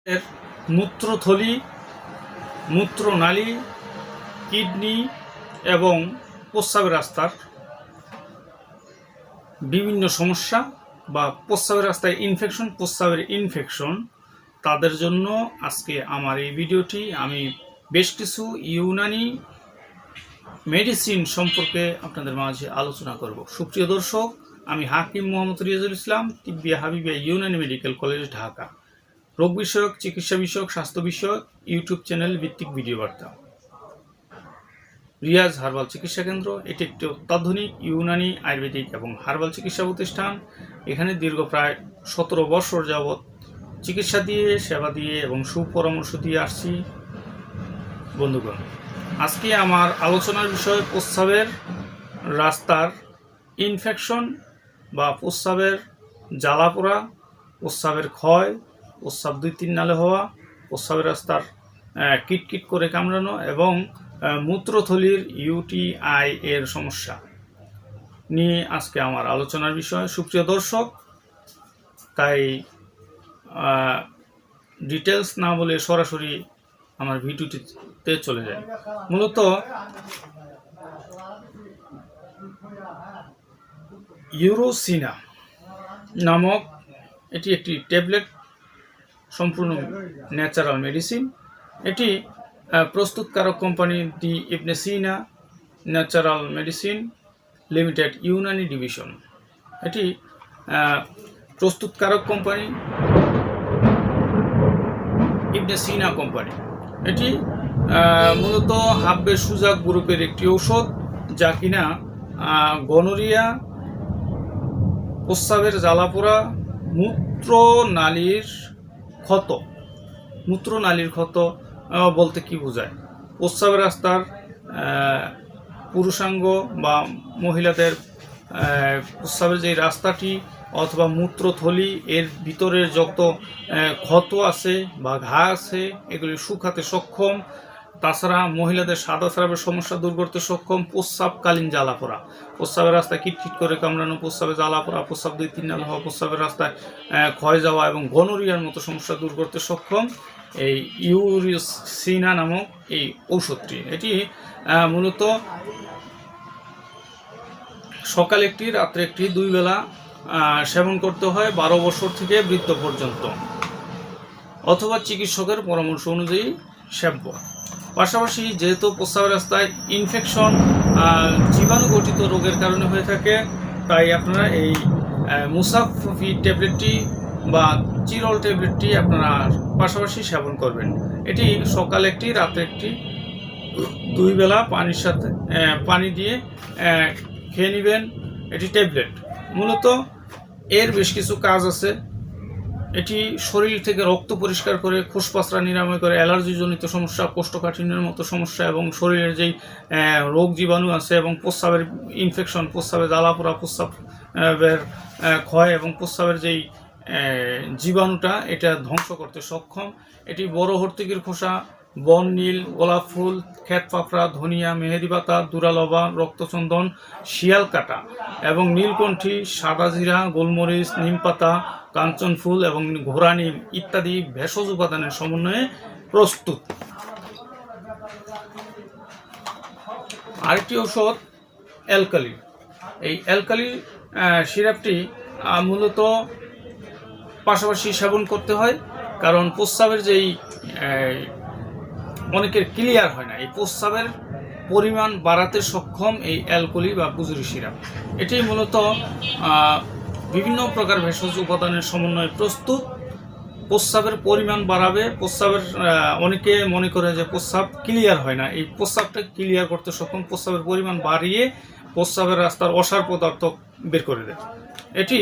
এর মূত্রথলি, মূত্রনালী, কিডনি এবং প্রস্রাবের রাস্তার বিভিন্ন সমস্যা বা প্রস্রাবের রাস্তায় প্রস্রাবের ইনফেকশন তাদের জন্য আজকে আমার এই ভিডিওটি। আমি বেশ কিছু ইউনানি মেডিসিন সম্পর্কে আপনাদের মাঝে আলোচনা করব। সুপ্রিয় দর্শক, আমি হাকিম মোহাম্মদ রিয়াজুল ইসলাম, তিব্বিয়া হাবিবিয়া ইউনানি মেডিকেল কলেজ, ঢাকা। রোগ বিষয়ক, চিকিৎসা বিষয়ক, স্বাস্থ্য বিষয়ক ইউটিউব চ্যানেল ভিত্তিক ভিডিও বার্তা। রিয়াজ হার্বাল চিকিৎসা কেন্দ্র এটি একটি অত্যাধুনিক ইউনানি আয়ুর্বেদিক এবং হার্বাল চিকিৎসা প্রতিষ্ঠান। এখানে দীর্ঘ প্রায় 17 বছর যাবৎ চিকিৎসা দিয়ে, সেবা দিয়ে এবং সুপরামর্শ দিয়ে আসছি। বন্ধুগণ, আজকে আমার আলোচনার বিষয় প্রস্রাবের রাস্তার ইনফেকশন বা প্রস্রাবের জ্বালাপোড়া, প্রস্রাবের ক্ষয়, প্রস্রাব 2-3 নালে হওয়া, প্রস্রাবের রাস্তার কিটকিট করে কামড়ানো এবং মূত্রথলির ইউটিআই এর সমস্যা নিয়ে আজকে আমার আলোচনার বিষয়। সুপ্রিয় দর্শক, তাই ডিটেলস না বলে সরাসরি আমার ভিডিওটিতে চলে যায়। মূলত ইউরোসিনা নামক এটি একটি ট্যাবলেট, সম্পূর্ণ ন্যাচারাল মেডিসিন। এটি প্রস্তুতকারক company the Ibn Sina natural medicine limited Unani division. এটি প্রস্তুতকারক কোম্পানি ইবনে সিনা কোম্পানি। এটি মূলত হাব্বে সুজাক গ্রুপের একটি ঔষধ, যা কিনা গনোরিয়া, প্রস্রাবের জ্বালাপোড়া, মূত্রনালীর ক্ষত বলতে কি বোঝায়? প্রস্রাবের রাস্তার পুরুষাঙ্গ বা মহিলাদের প্রস্রাবের যে রাস্তাটি অথবা মূত্রথলি এর ভিতরের যত ক্ষত আছে বা ঘা আছে এগুলি শুকাতে সক্ষম। তাছাড়া মহিলাদের সাদা স্রাবের সমস্যা দূর করতে সক্ষম। প্রস্রাবকালীন জ্বালাপোড়া, প্রস্রাবের রাস্তায় কিটকিট করে কামড়ানো, প্রস্রাবে জ্বালাপোড়া, প্রস্রাব 2-3 নাল হওয়া, প্রস্রাবের রাস্তায় ক্ষয় যাওয়া এবং গনোরিয়ার মতো সমস্যা দূর করতে সক্ষম এই ইউরোসিনা নামক এই ঔষধটি। এটি মূলত সকালে একটি, রাত্রে একটি, 2 বেলা সেবন করতে হয় 12 বছর থেকে বৃদ্ধ পর্যন্ত, অথবা চিকিৎসকের পরামর্শ অনুযায়ী সেব্য। পাশাপাশি যেহেতু প্রস্রাবের রাস্তায় ইনফেকশন জীবাণুঘটিত রোগের কারণে হয়ে থাকে, তাই আপনারা এই মুসাফি ট্যাবলেটটি বা চিরল ট্যাবলেটটি আপনারা পাশাপাশি সেবন করবেন। এটি সকালে একটি, রাতে একটি, 2 বেলা পানি দিয়ে খেয়ে নেবেন। এটি ট্যাবলেট। মূলত এর বেশ কিছু কাজ আছে। এটি শরীর থেকে রক্ত পরিষ্কার করে, ফুসফাসরা নিরাময় করে, অ্যালার্জিজনিত সমস্যা, কোষ্ঠকাঠিন্যের মতো সমস্যা এবং শরীরের যেই রোগ জীবাণু আছে এবং প্রস্রাবের ইনফেকশন, প্রস্রাবের জ্বালাপোড়া, প্রস্রাবের ক্ষয় এবং প্রস্রাবের যেই জীবাণুটা এটা ধ্বংস করতে সক্ষম। এটি বড় হর্তিকির খোসা, বন নীল, গোলাপ ফুল, ক্ষেত পাপড়া, ধনিয়া, মেহেদি পাতা, দুরালবা, রক্তচন্দন, শিয়াল কাটা এবং নীলকণ্ঠী, সাদা জিরা, গোলমরিচ, নিম পাতা, কাঞ্চন ফুল এবং ঘোড়া নিম ইত্যাদি ভেষজ উপাদানের সমন্বয়ে প্রস্তুত। আরেকটি ঔষধ অ্যালকালি। এই অ্যালকালি সিরাপটি মূলত পাশাপাশি সেবন করতে হয়, কারণ প্রস্রাবের যেই অনেকের ক্লিয়ার হয় না, এই প্রস্রাবের পরিমাণ বাড়াতে সক্ষম এই অ্যালকলি বা বুজুরি সিরাপ। এটি মূলত বিভিন্ন প্রকার ভেষজ উপাদানের সমন্বয়ে প্রস্তুত। প্রস্রাবের পরিমাণ বাড়াবে। অনেকে মনে করে যে প্রস্রাব ক্লিয়ার হয় না, এই প্রস্রাবটা ক্লিয়ার করতে সক্ষম। প্রস্রাবের পরিমাণ বাড়িয়ে প্রস্রাবের রাস্তার অসার পদার্থ বের করে দেয়। এটি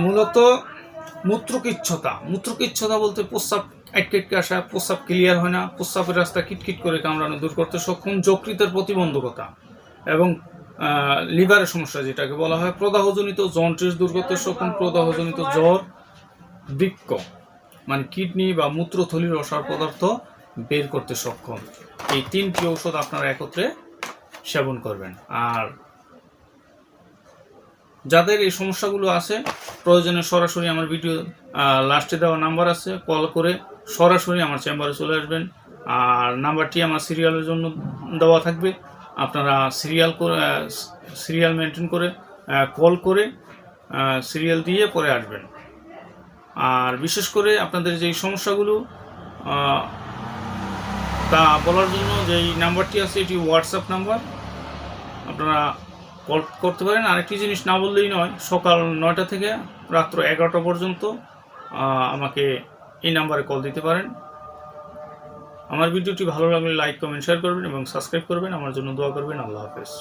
মূলত মূত্রকিচ্ছতা বলতে প্রস্রাব আটকে আসা, প্রস্রাব ক্লিয়ার হয় না, প্রস্রাবের রাস্তা কিটকিট করে কামড়ানো দূর করতে সক্ষম। যকৃতের প্রতিবন্ধকতা এবং লিভারের সমস্যা যেটাকে বলা হয়, প্রদাহজনিত জন্ডিস দূর করতে সক্ষম। প্রদাহজনিত জ্বর, বৃক্ক মানে কিডনি বা মূত্রথলির অসার পদার্থ বের করতে সক্ষম। এই 3টি ঔষধ আপনারা একত্রে সেবন করবেন। আর যাদের এই সমস্যাগুলো আছে প্রয়োজনে সরাসরি আমার ভিডিও লাস্টে দেওয়া নাম্বার আছে, কল করে সরাসরি আমার চেম্বারে চলে আসবেন। আর নাম্বারটি আমার সিরিয়ালের জন্য দেওয়া থাকবে, আপনারা সিরিয়াল মেনটেন করে কল করে সিরিয়াল দিয়ে পরে আসবেন। আর বিশেষ করে আপনাদের যেই সমস্যাগুলো তা বলার জন্য যেই নাম্বারটি আছে এটি হোয়াটসঅ্যাপ নাম্বার, আপনারা কল করতে পারেন। আরেকটি জিনিস না বললেই নয়, সকাল 9টা থেকে রাত্র 11টা পর্যন্ত আমাকে এই নাম্বারে কল দিতে পারেন। আমার ভিডিওটি ভালো লাগলে লাইক, কমেন্ট, শেয়ার করবেন এবং সাবস্ক্রাইব করবেন। আমার জন্য দোয়া করবেন। আল্লাহ হাফেজ।